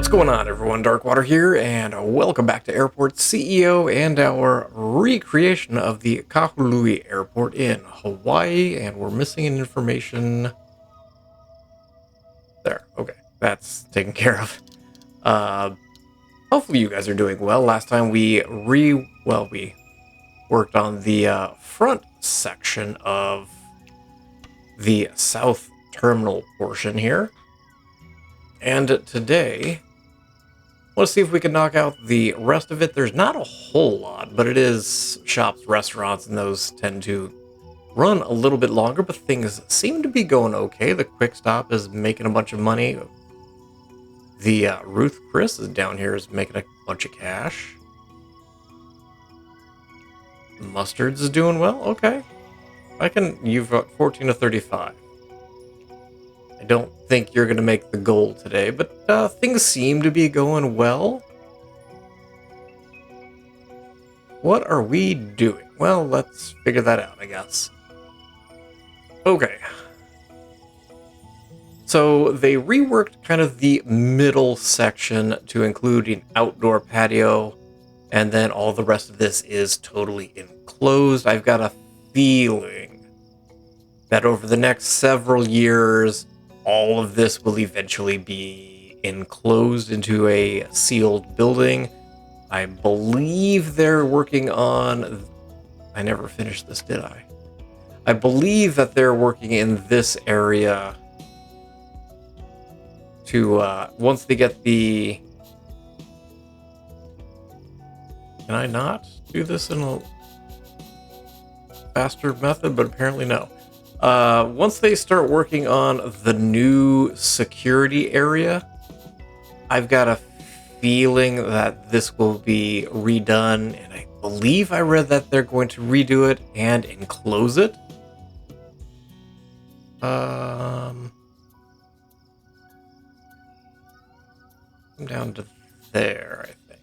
going on, everyone? Darkwater here, and welcome back to Airport CEO and our recreation of the Kahului Airport in Hawaii. And we're missing an information there. Okay, that's taken care of. Hopefully you guys are doing well. Last time we worked on the front section of the south terminal portion here. And today, let's see if we can knock out the rest of it. There's not a whole lot, but it is shops, restaurants, and those tend to run a little bit longer, but things seem to be going okay. The Quick Stop is making a bunch of money. The Ruth Chris is down here is making a bunch of cash. Mustard's is doing well. Okay. You've got 14 to 35. I don't think you're going to make the goal today, but things seem to be going well. What are we doing? Well, let's figure that out, I guess. Okay. So they reworked kind of the middle section to include an outdoor patio, and then all the rest of this is totally enclosed. I've got a feeling that over the next several years, all of this will eventually be enclosed into a sealed building. I believe they're working on... I never finished this, did I? I believe that they're working in this area to, once they get the... Can I not do this in a faster method? But apparently no. Once they start working on the new security area, I've got a feeling that this will be redone, and I believe I read that they're going to redo it and enclose it. I'm down to there, I think.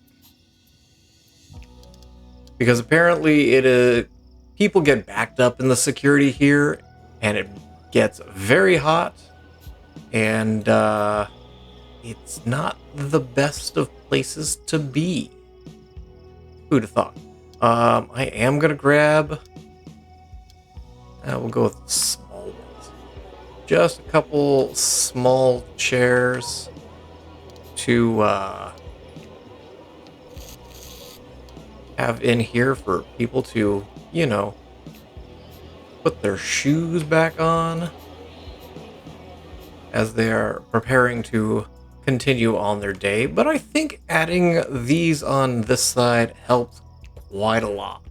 Because apparently it is... People get backed up in the security here, and it gets very hot, and it's not the best of places to be. Who'd have thought? I am gonna grab... we'll go with small ones. Just a couple small chairs to have in here for people to, you know, put their shoes back on as they are preparing to continue on their day. But I think adding these on this side helped quite a lot.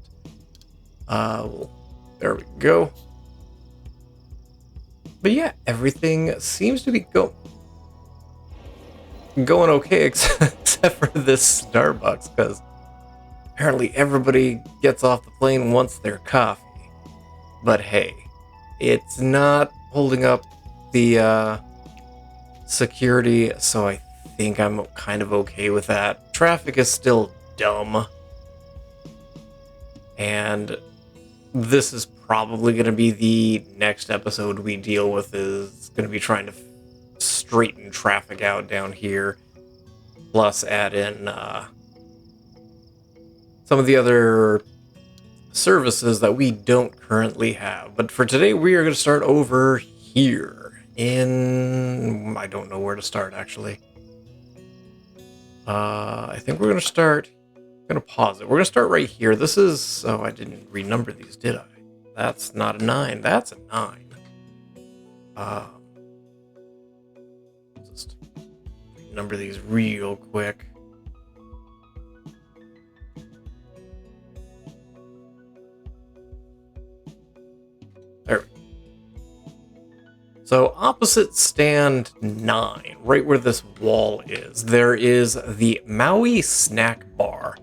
There we go. But yeah, everything seems to be going okay, except for this Starbucks, because apparently everybody gets off the plane wants their coffee. But hey, it's not holding up the security, so I think I'm kind of okay with that. Traffic is still dumb, and this is probably going to be the next episode we deal with, is going to be trying to straighten traffic out down here, plus add in some of the other services that we don't currently have. But for today, we are going to start over here in... I don't know where to start, actually. I think we're going to start... I'm going to pause it. We're going to start right here. This is... Oh, I didn't renumber these, did I? That's not a 9. That's a 9. Just renumber these real quick. There we go. So opposite stand 9, right where this wall is, there is the Maui Snack Bar.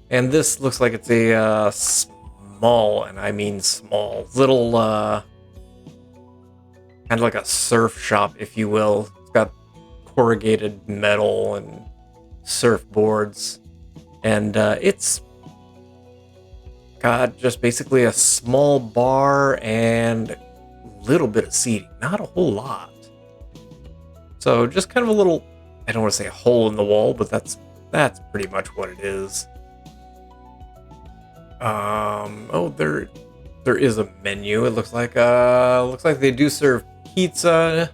And this looks like it's a small, and I mean small, little, kind of like a surf shop, if you will. It's got corrugated metal and surfboards. And it's got just basically a small bar and a little bit of seating, not a whole lot. So just kind of a little I don't want to say a hole in the wall, but that's pretty much what it is. Oh, there is a menu. It looks like they do serve pizza,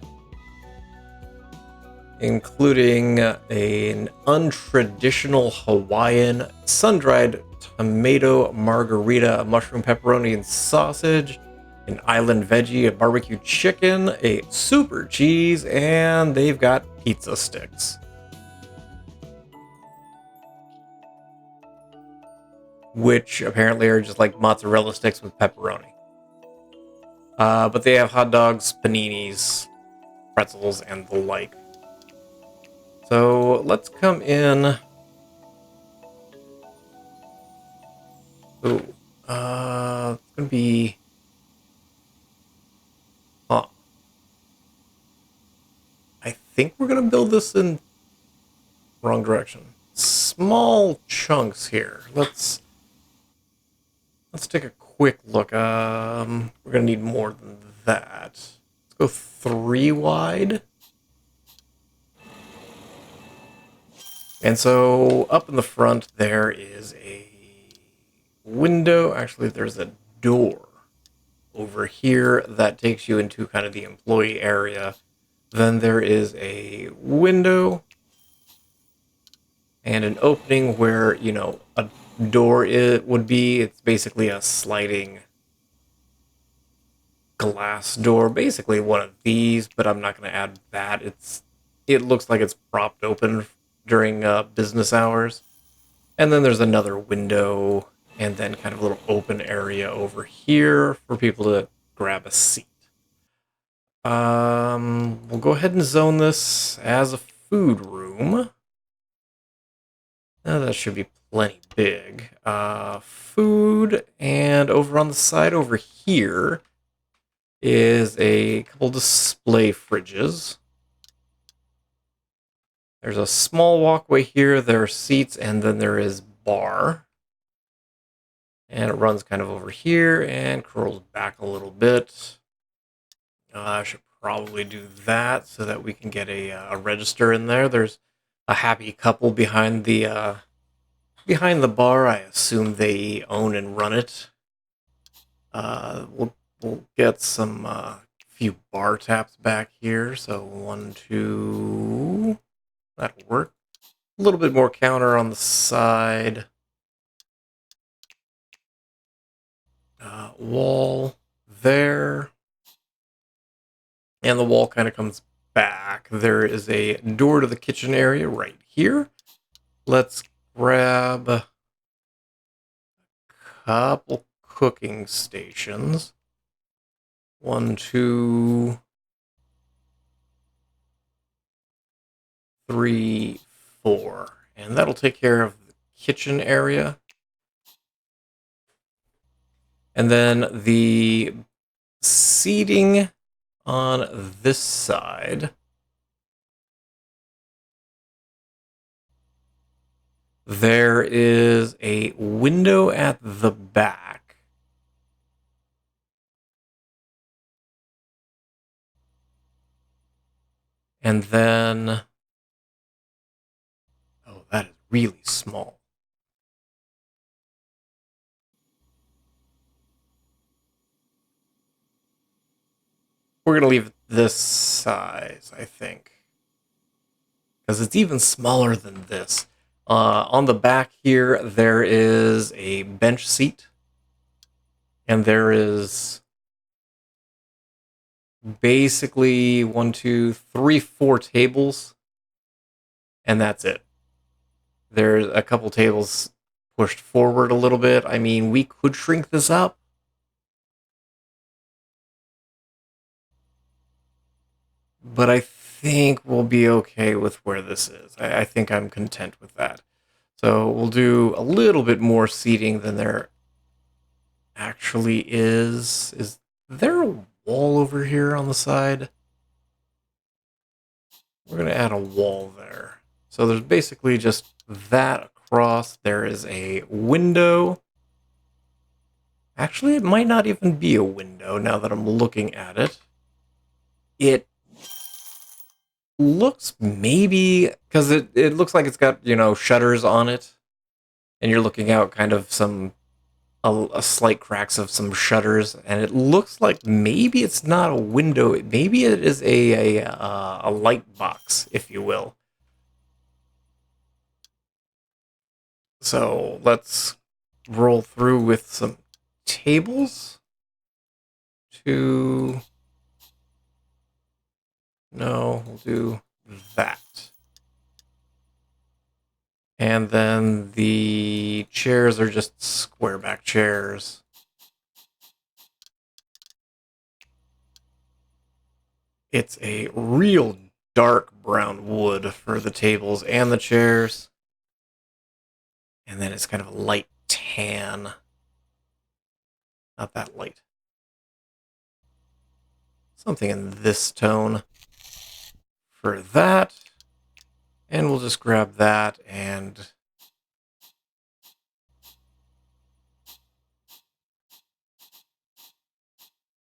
including an untraditional Hawaiian sun-dried tomato margarita, a mushroom pepperoni and sausage, an island veggie, a barbecue chicken, a super cheese, and they've got pizza sticks. Which apparently are just like mozzarella sticks with pepperoni. But they have hot dogs, paninis, pretzels, and the like. So let's come in. Oh, it's gonna be. Huh. I think we're gonna build this in wrong direction. Small chunks here. Let's take a quick look. We're gonna need more than that. Let's go 3 wide. And so up in the front there is a window. Actually, there's a door over here that takes you into kind of the employee area. Then there is a window and an opening where, you know, a door would be. It's basically a sliding glass door, basically one of these, but I'm not going to add that. It looks like it's propped open during business hours. And then there's another window and then kind of a little open area over here for people to grab a seat. We'll go ahead and zone this as a food room. Now that should be plenty big. Food, and over on the side over here is a couple display fridges. There's a small walkway here, there are seats, and then there is bar. And it runs kind of over here and curls back a little bit. I should probably do that so that we can get a register in there. There's a happy couple behind the bar. I assume they own and run it. We'll get some few bar taps back here. So 1, 2, that'll work. A little bit more counter on the side. Wall there. And the wall kind of comes back. There is a door to the kitchen area right here. Let's grab a couple cooking stations. 1, 2, 3, 4. And that'll take care of the kitchen area. And then the seating on this side, there is a window at the back. And then, oh, that is really small. We're going to leave it this size, I think. Because it's even smaller than this. On the back here, there is a bench seat. And there is basically 1, 2, 3, 4 tables. And that's it. There's a couple tables pushed forward a little bit. I mean, we could shrink this up. But I think we'll be okay with where this is. I think I'm content with that. So we'll do a little bit more seating than there actually is. Is there a wall over here on the side? We're going to add a wall there. So there's basically just that across. There is a window. Actually, it might not even be a window now that I'm looking at it. It looks maybe, because it looks like it's got, shutters on it, and you're looking out kind of a slight cracks of some shutters, and it looks like maybe it's not a window, maybe it is a light box, if you will. So let's roll through with some tables to... No, we'll do that. And then the chairs are just square back chairs. It's a real dark brown wood for the tables and the chairs. And then it's kind of a light tan. Not that light. Something in this tone for that. And we'll just grab that and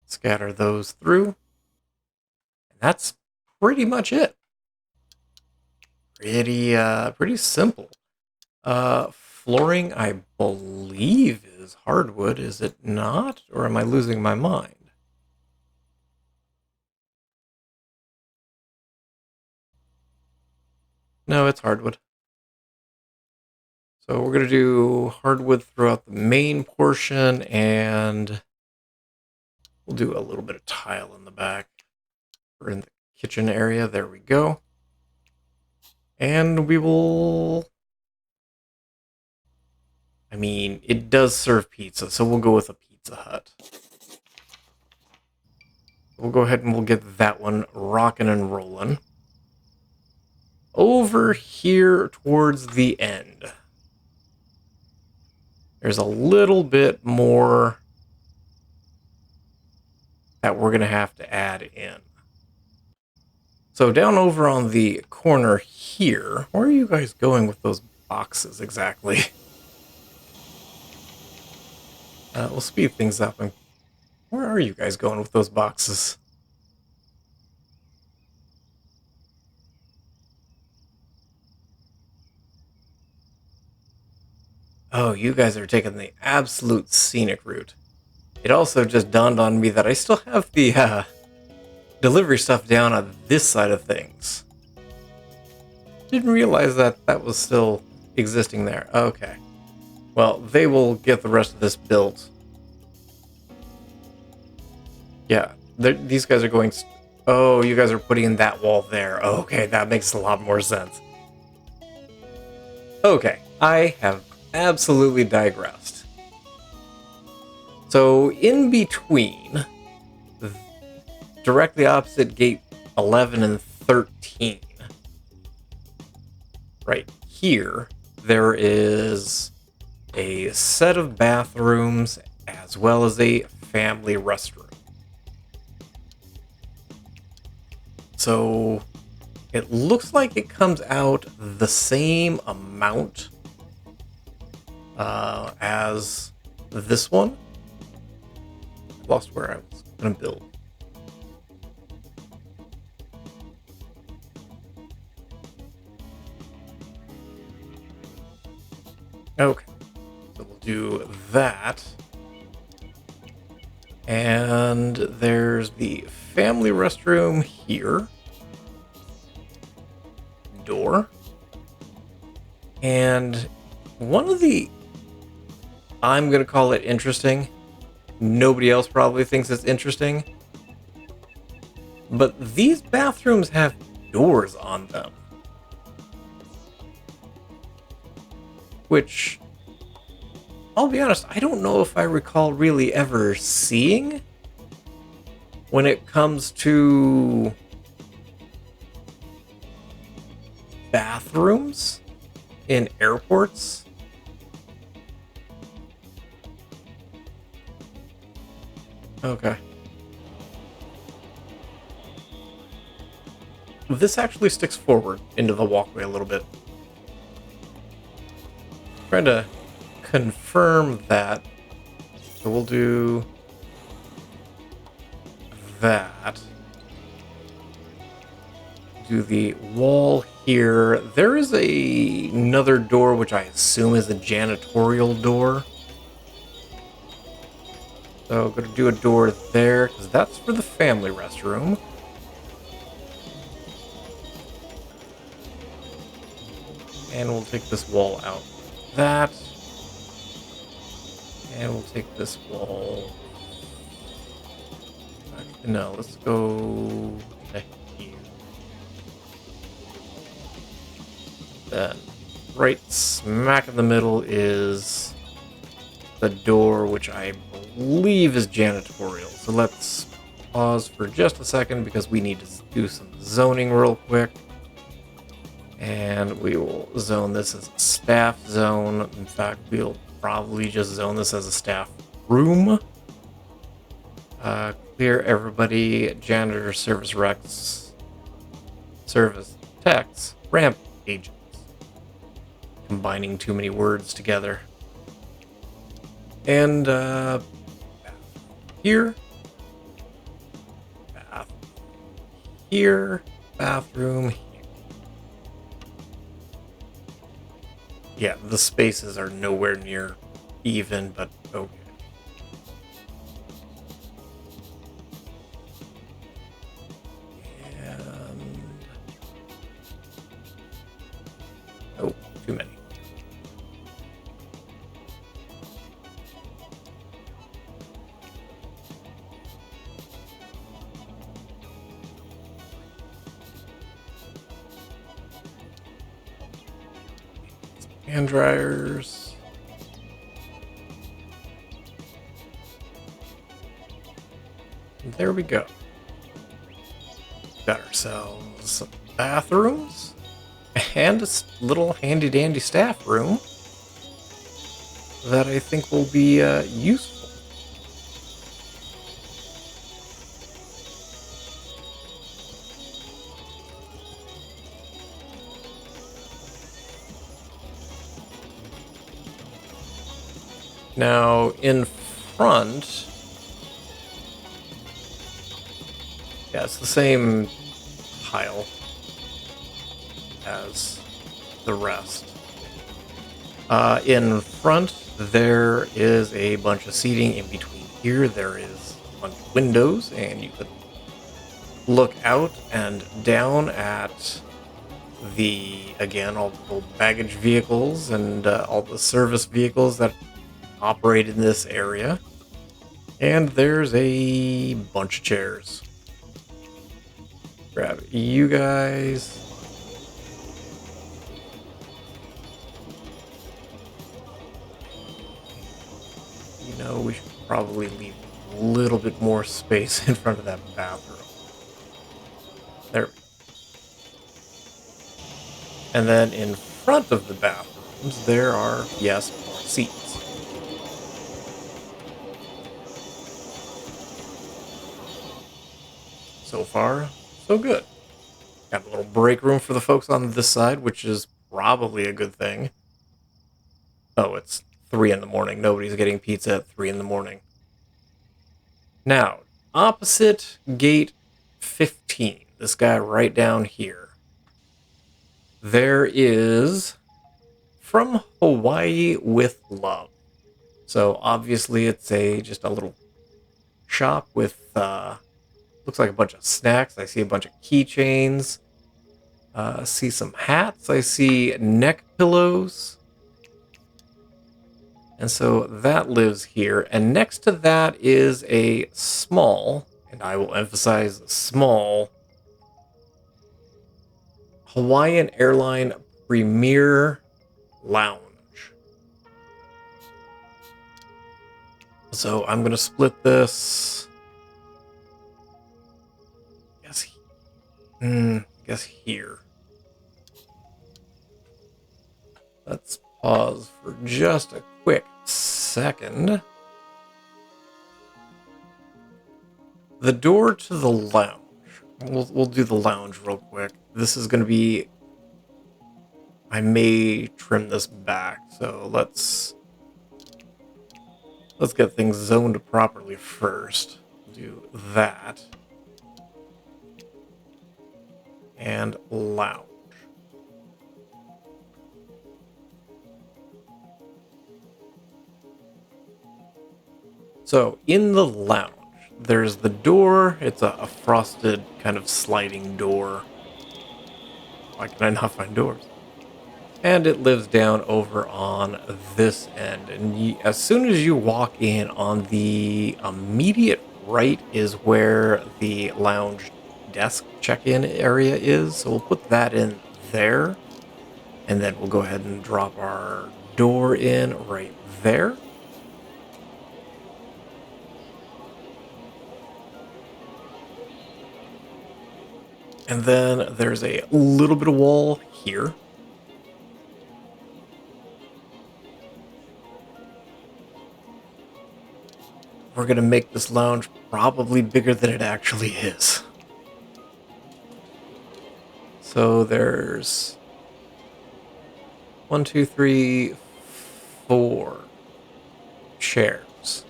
scatter those through. And that's pretty much it. Pretty simple. Flooring, I believe, is hardwood, is it not? Or am I losing my mind? No, it's hardwood. So we're going to do hardwood throughout the main portion, and we'll do a little bit of tile in the back. We're in the kitchen area. There we go. And we will... I mean, it does serve pizza, so we'll go with a Pizza Hut. We'll go ahead and we'll get that one rocking and rolling. Over here towards the end, there's a little bit more that we're going to have to add in. So down over on the corner here, where are you guys going with those boxes exactly? We'll speed things up. And where are you guys going with those boxes? Oh, you guys are taking the absolute scenic route. It also just dawned on me that I still have the delivery stuff down on this side of things. Didn't realize that that was still existing there. Okay. Well, they will get the rest of this built. Yeah, these guys are going... Oh, you guys are putting in that wall there. Okay, that makes a lot more sense. Okay, I have absolutely digressed. So, in between, directly opposite gate 11 and 13, right here, there is a set of bathrooms as well as a family restroom. So it looks like it comes out the same amount as this one. I lost where I was going to build. Okay, so we'll do that. And there's the family restroom here. Door. And one of the... I'm going to call it interesting. Nobody else probably thinks it's interesting. But these bathrooms have doors on them. Which, I'll be honest, I don't know if I recall really ever seeing when it comes to bathrooms in airports. Okay. This actually sticks forward into the walkway a little bit. Trying to confirm that. So we'll do that. to the wall here. There is another door, which I assume is a janitorial door. So I'm going to do a door there, because that's for the family restroom. And we'll take this wall out like that. And we'll take this wall. Actually, no, let's go to here. Then, right smack in the middle is the door, which I believe is janitorial. So let's pause for just a second because we need to do some zoning real quick. And we will zone this as a staff zone. In fact, we'll probably just zone this as a staff room. Clear everybody, janitor, service recs, service techs, ramp agents. Combining too many words together. And here, bath here, bathroom here. Yeah, the spaces are nowhere near even, but okay. And oh, too many. Hand dryers. And there we go. Got ourselves some bathrooms and a little handy dandy staff room that I think will be useful. Now, in front, yeah, it's the same tile as the rest. In front, there is a bunch of seating. In between here, there is a bunch of windows, and you could look out and down at again, all the baggage vehicles and all the service vehicles that operate in this area. And there's a bunch of chairs. Grab you guys. You know, we should probably leave a little bit more space in front of that bathroom. There we go. And then in front of the bathrooms, there are, yes, more seats. So far, so good. Got a little break room for the folks on this side, which is probably a good thing. Oh, it's 3 in the morning. Nobody's getting pizza at 3 in the morning. Now, opposite gate 15, this guy right down here, there is From Hawaii with Love. So obviously it's just a little shop with looks like a bunch of snacks. I see a bunch of keychains. See some hats. I see neck pillows. And so that lives here. And next to that is a small, and I will emphasize small, Hawaiian Airline Premier Lounge. So I'm going to split this. Guess here. Let's pause for just a quick second. The door to the lounge. We'll do the lounge real quick. This is going to be... I may trim this back, so let's get things zoned properly first. Do that. and lounge. So in the lounge, there's the door. It's a frosted kind of sliding door. Why can I not find doors? And it lives down over on this end. And as soon as you walk in, on the immediate right is where the lounge desk check-in area is. So we'll put that in there. And then we'll go ahead and drop our door in right there. And then there's a little bit of wall here. We're going to make this lounge probably bigger than it actually is. So there's 1, 2, 3, 4 chairs.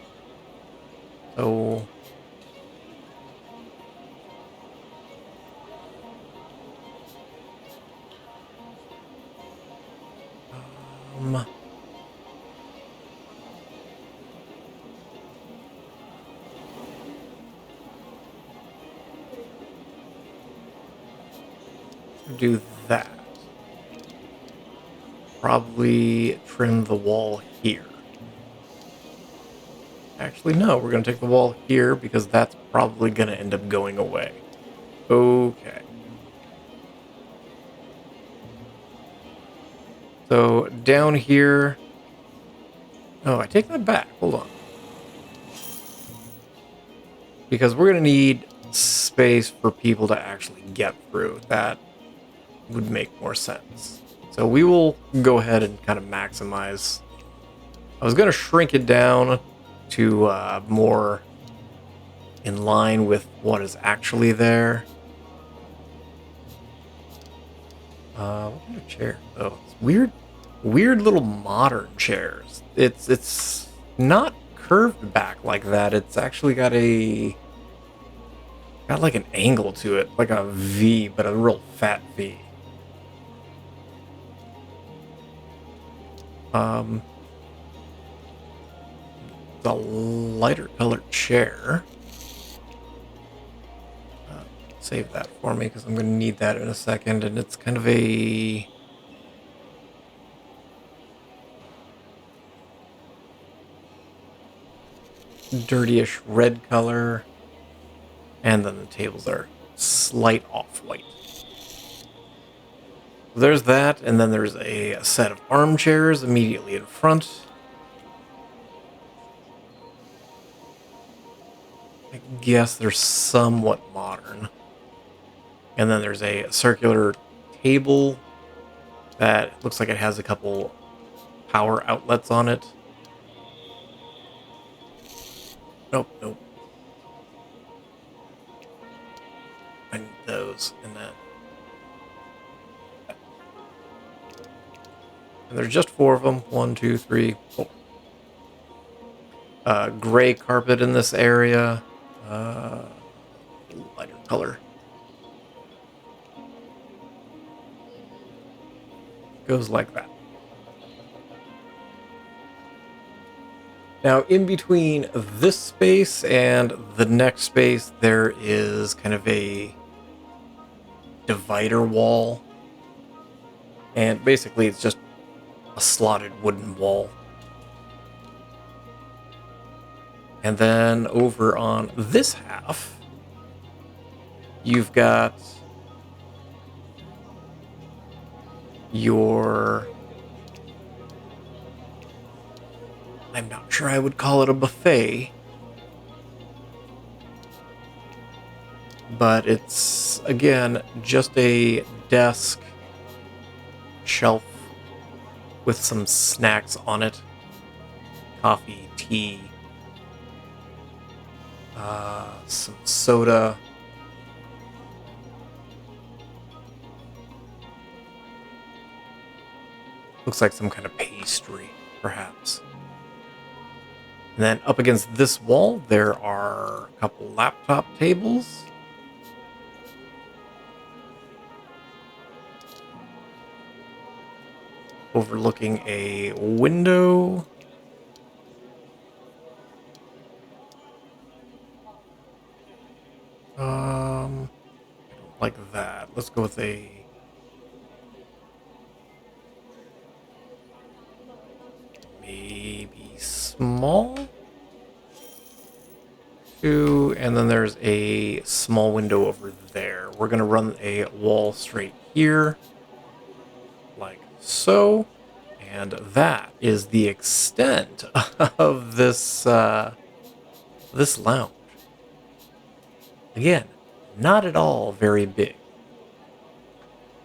So do that. Probably trim the wall here. Actually, no, we're going to take the wall here because that's probably going to end up going away. Okay. So down here... Oh, I take that back. Hold on. Because we're going to need space for people to actually get through. That would make more sense. So we will go ahead and kind of maximize. I was going to shrink it down to more in line with what is actually there. What kind of chair? Oh, it's weird little modern chairs. It's not curved back like that. It's actually got like an angle to it, like a V, but a real fat V. The lighter colored chair. Save that for me because I'm going to need that in a second, and it's kind of a dirtyish red color, and then the tables are slight off-white. There's that, and then there's a set of armchairs immediately in front. I guess they're somewhat modern. And then there's a circular table that looks like it has a couple power outlets on it. Nope. I need those and that. And there's just 4 of them. 1, 2, 3, 4. Gray carpet in this area. Lighter color. Goes like that. Now, in between this space and the next space, there is kind of a divider wall. And basically, it's just a slotted wooden wall. And then over on this half, you've got your... I'm not sure I would call it a buffet, but it's, again, just a desk, shelf with some snacks on it. Coffee, tea, some soda. Looks like some kind of pastry, perhaps. And then up against this wall, there are a couple laptop tables. overlooking a window. I don't like that. Let's go with a maybe small. Two, and then there's a small window over there. We're gonna run a wall straight here, like so. And that is the extent of this lounge. Again, not at all very big.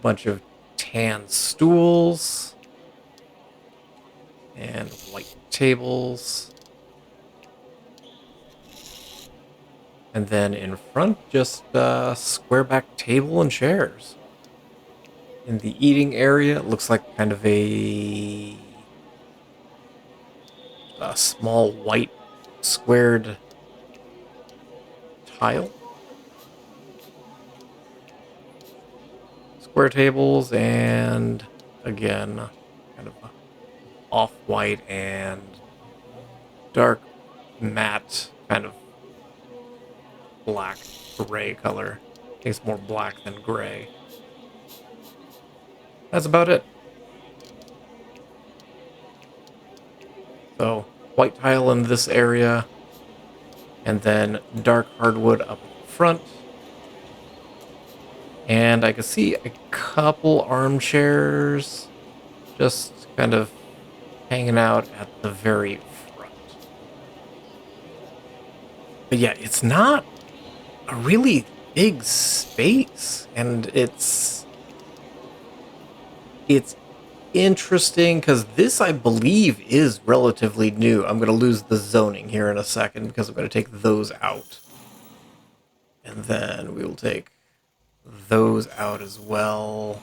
Bunch of tan stools and white tables. And then in front, just a square back table and chairs. In the eating area, it looks like kind of a small white squared tile. Square tables and, again, kind of off-white and dark matte kind of black gray color. I think it's more black than gray. That's about it. So, white tile in this area, and then dark hardwood up at the front. And I can see a couple armchairs just kind of hanging out at the very front. But yeah, it's not a really big space, and it's interesting because this, I believe, is relatively new. I'm going to lose the zoning here in a second because I'm going to take those out. And then we will take those out as well.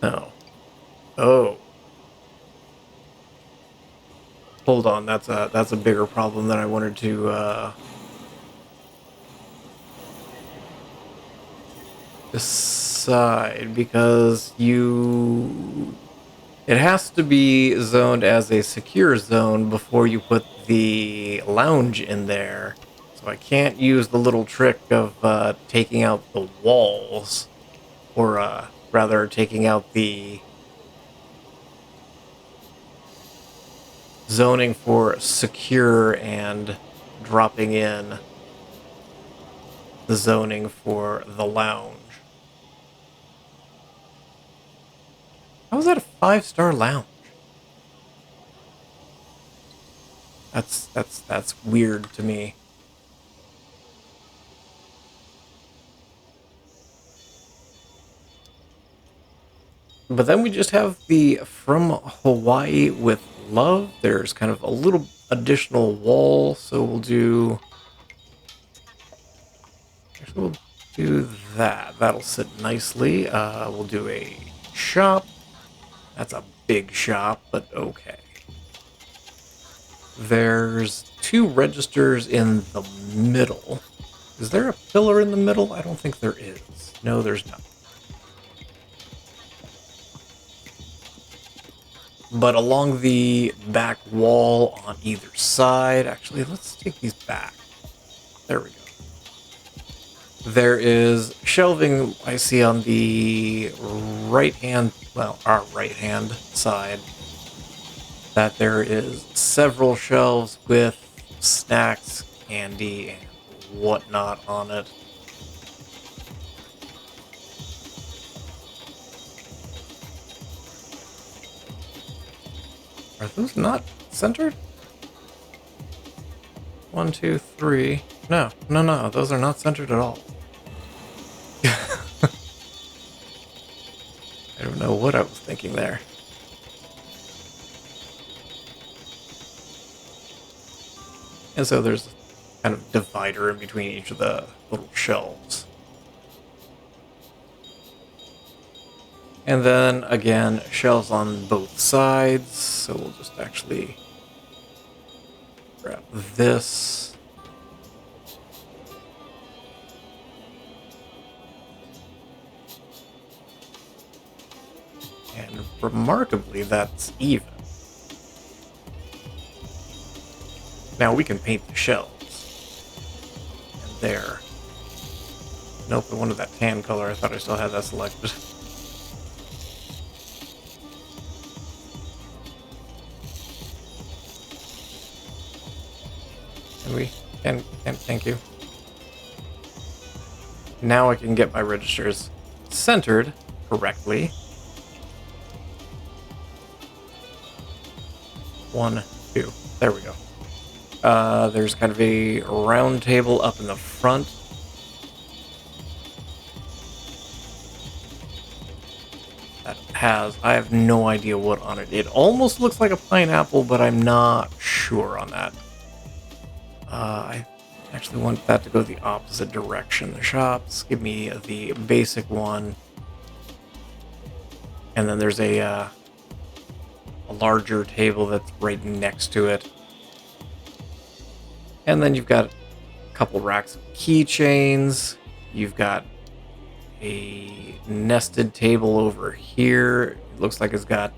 No. Oh. Hold on, that's a bigger problem than I wanted to decide, because it has to be zoned as a secure zone before you put the lounge in there. So I can't use the little trick of taking out the walls, or rather taking out the zoning for secure and dropping in the zoning for the lounge. How is that a 5-star lounge? That's weird to me. But then we just have the From Hawaii with Love. There's kind of a little additional wall, so we'll do... Actually, we'll do that. That'll sit nicely. We'll do a shop. That's a big shop, but okay. There's 2 registers in the middle. Is there a pillar in the middle? I don't think there is. No, there's not. But along the back wall on either side, actually, let's take these back. There we go. There is shelving I see on the right-hand, well, our right-hand side, that there is several shelves with snacks, candy, and whatnot on it. Are those not centered? 1, 2, 3. No, those are not centered at all. I don't know what I was thinking there. And so there's kind of divider in between each of the little shelves. And then, again, shelves on both sides, so we'll just actually grab this. And remarkably, that's even. Now we can paint the shelves. And there. Nope, I wanted that tan color. I thought I still had that selected. And thank you. Now I can get my registers centered correctly. 1, 2. There we go. There's kind of a round table up in the front. That has, I have no idea what on it. It almost looks like a pineapple, but I'm not sure on that. I actually want that to go the opposite direction. The shops, give me the basic one. And then there's a larger table that's right next to it. And then you've got a couple racks of keychains. You've got a nested table over here. It looks like it's got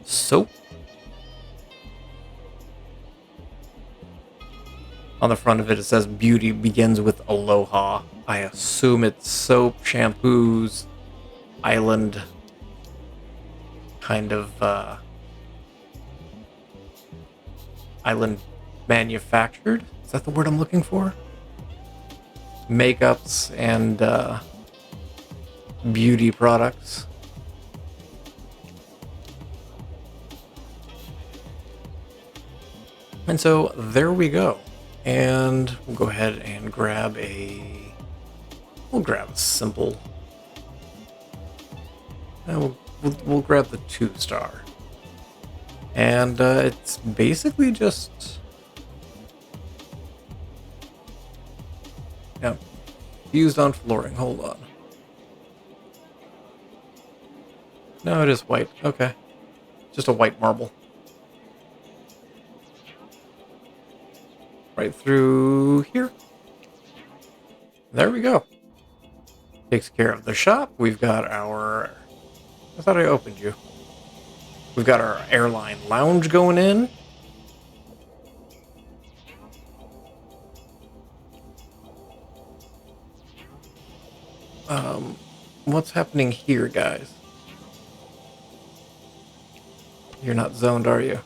soap. On the front of it, it says beauty begins with aloha. I assume it's soap, shampoos, island kind of island manufactured. Is that the word I'm looking for? Makeups and beauty products. And so there we go. And we'll go ahead and grab a... We'll grab a simple... We'll grab the 2-star. And it's basically just... Yeah, fused on flooring. Hold on. No, it is white. Okay. Just a white marble. Right through here. There we go. Takes care of the shop. We've got our... I thought I opened you. We've got our airline lounge going in. What's happening here, guys? You're not zoned, are you?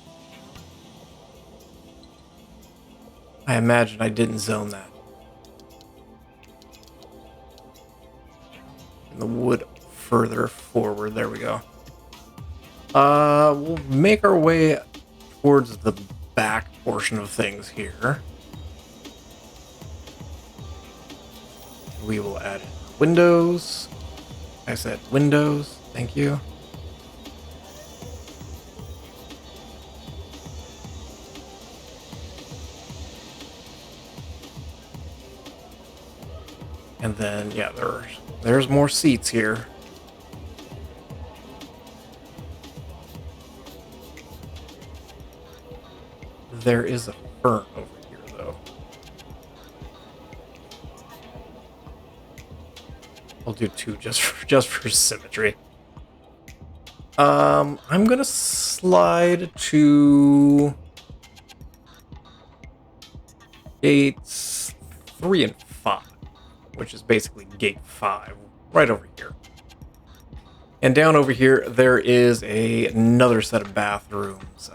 I imagine I didn't zone that. And the wood further forward. There we go. We'll make our way towards the back portion of things here. We will add windows. I said windows. Thank you. And then, yeah, there's more seats here. There is a fern over here, though. I'll do 2 just for symmetry. I'm gonna slide to gates 3 and 5, which is basically gate 5, right over here. And down over here, there is another set of bathrooms.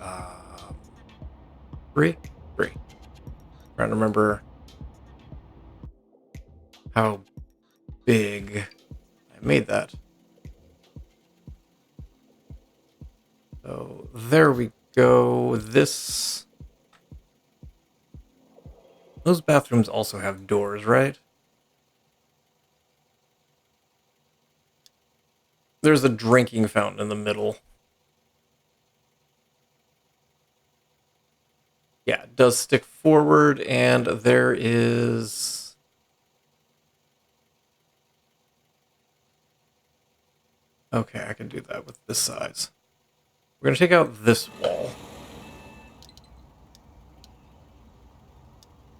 3? 3. Trying to remember how big I made that. So there we go. Those bathrooms also have doors, right? There's a drinking fountain in the middle. Yeah, it does stick forward, and there is... Okay, I can do that with this size. We're going to take out this wall.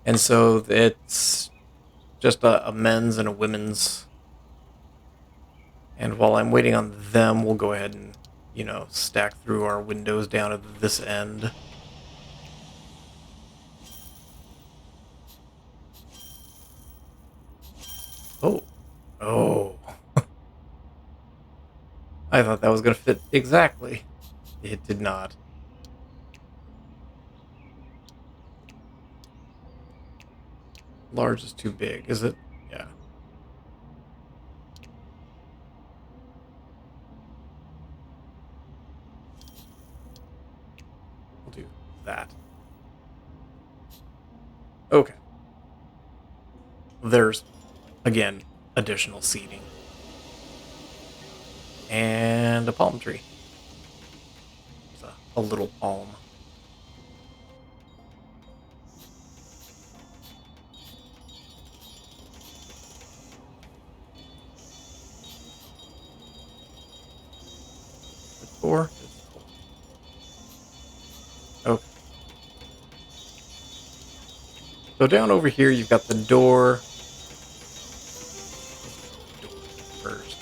And so it's just a men's and a women's. And while I'm waiting on them, we'll go ahead and, stack through our windows down at this end. Oh. Oh. I thought that was going to fit exactly. It did not. Large is too big, is it? Yeah. We'll do that. Okay. There's, again, additional seating. And a palm tree. It's a little palm. Four. Okay. So down over here, you've got the door. First.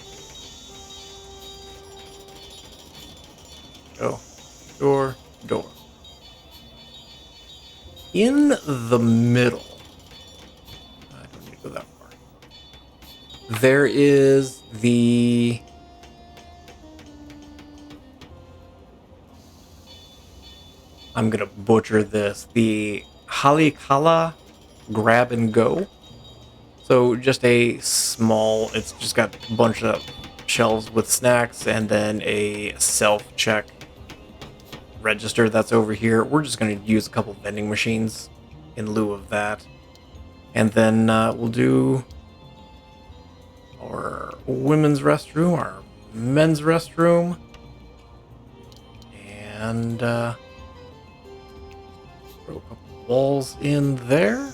Go. Door. Door. In the middle. I don't need to go that far. There is the... I'm going to butcher this. The Halikala grab and go. So just a small, it's just got a bunch of shelves with snacks and then a self-check register that's over here. We're just going to use a couple vending machines in lieu of that. And then we'll do our women's restroom, our men's restroom. And throw a couple walls in there.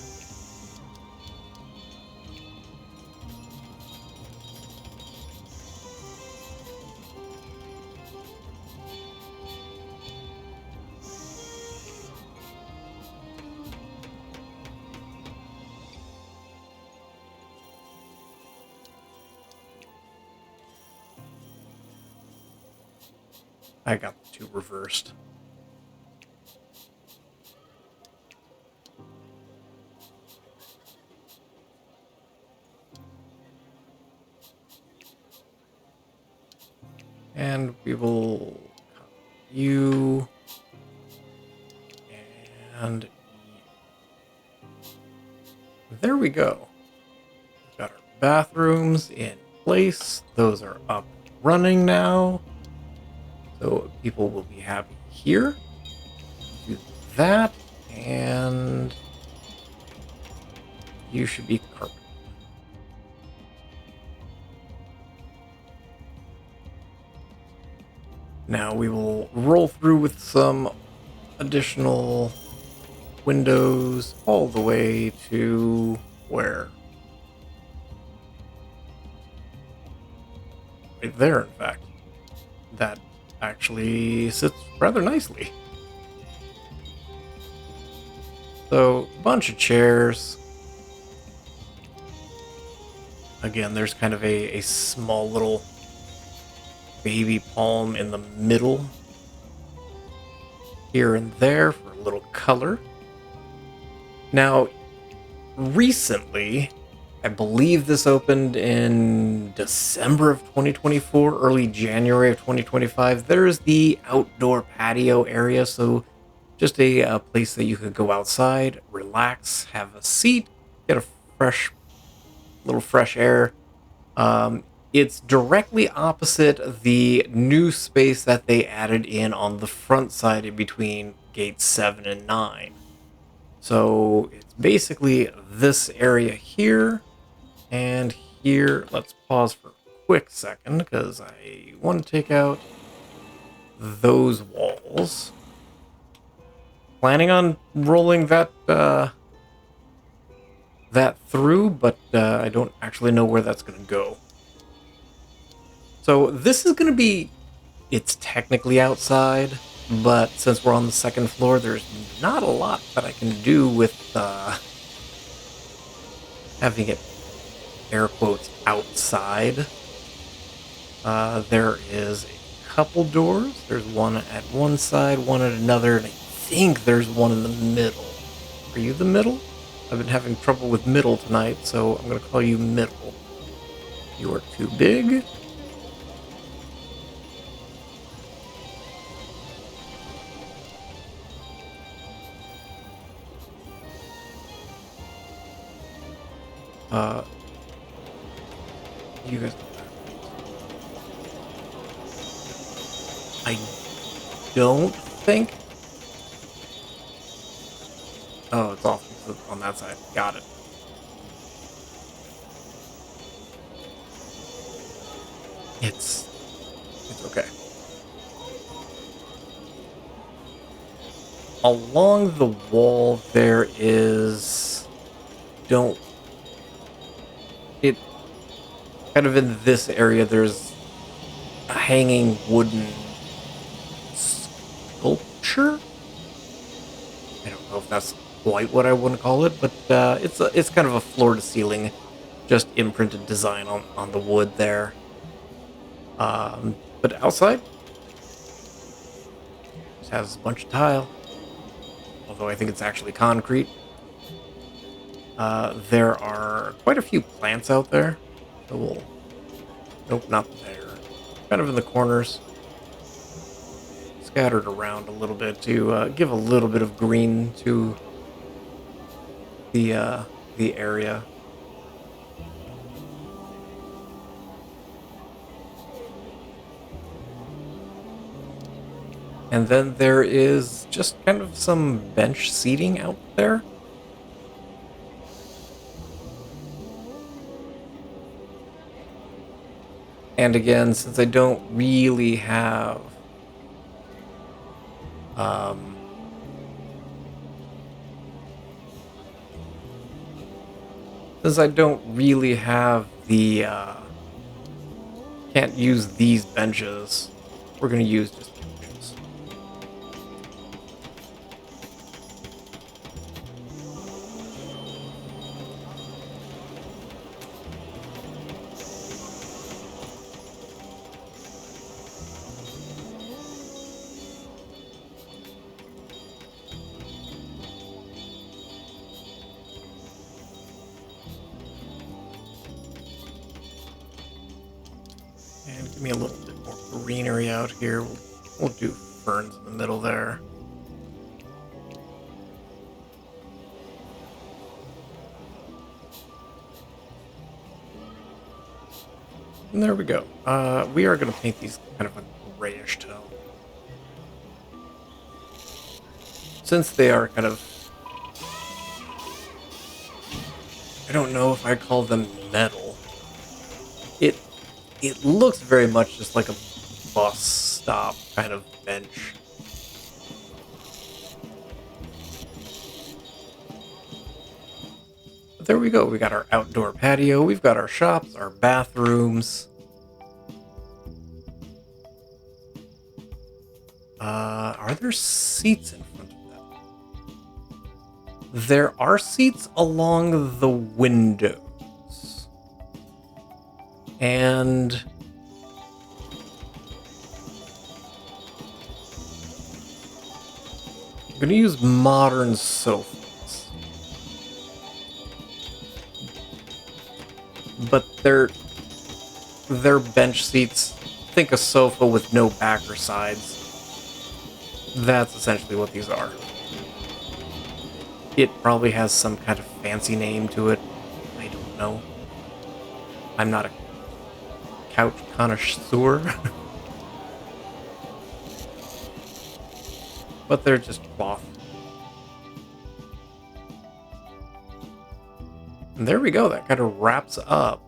I got the two reversed. And we will copy you and there we go. We've got our bathrooms in place. Those are up and running now. So people will be happy here. Do that, and you should be carpet. Now we will roll through with some additional windows all the way to where? Right there, in fact. That actually sits rather nicely. So, a bunch of chairs. Again, there's kind of a small little baby palm in the middle. Here and there for a little color. Now, recently, I believe this opened in December of 2024, early January of 2025. There's the outdoor patio area, so just a place that you could go outside, relax, have a seat, get a little fresh air. It's directly opposite the new space that they added in on the front side in between gates 7 and 9. So it's basically this area here. And here, let's pause for a quick second because I want to take out those walls. Planning on rolling that through, but I don't actually know where that's going to go. So this is going to be, it's technically outside, but since we're on the second floor, there's not a lot that I can do with having it air quotes outside. There is a couple doors. There's one at one side, one at another, and I think there's one in the middle. Are you the middle? I've been having trouble with middle tonight, so I'm going to call you middle. You are too big. You guys. I don't think. Oh, it's off on that side. Got it. It's okay. Along the wall there is don't it kind of in this area there's a hanging wooden sculpture. I don't know if that's quite what I want to call it, but it's kind of a floor to ceiling, just imprinted design on the wood there. But outside just has a bunch of tile, although I think it's actually concrete. There are quite a few plants out there. So nope, not there. Kind of in the corners, scattered around a little bit to give a little bit of green to the area. And then there is just kind of some bench seating out there. And again, since I don't really have the can't use these benches, we're gonna use just benches. And give me a little bit more greenery out here. We'll do ferns in the middle there. And there we go. We are going to paint these kind of a grayish tone. Since they are kind of... I don't know if I call them metal. It looks very much just like a bus stop kind of bench. But there we go. We got our outdoor patio. We've got our shops, our bathrooms. Are there seats in front of that? There are seats along the windows. And I'm going to use modern sofas. But they're bench seats. Think a sofa with no back or sides. That's essentially what these are. It probably has some kind of fancy name to it. I don't know. I'm not a couch connoisseur. But they're just cloth. And there we go. That kind of wraps up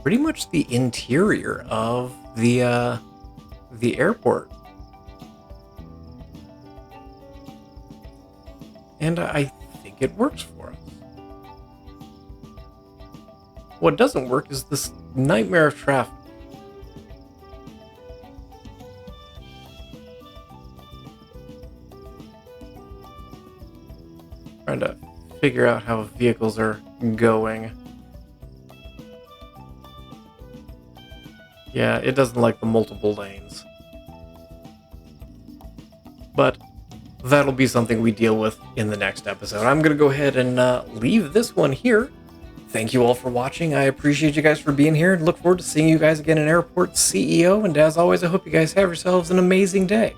pretty much the interior of the airport. And I think it works for us. What doesn't work is this nightmare of traffic. Trying to figure out how vehicles are going. Yeah, it doesn't like the multiple lanes. But that'll be something we deal with in the next episode. I'm going to go ahead and leave this one here. Thank you all for watching. I appreciate you guys for being here and look forward to seeing you guys again in Airport CEO. And as always, I hope you guys have yourselves an amazing day.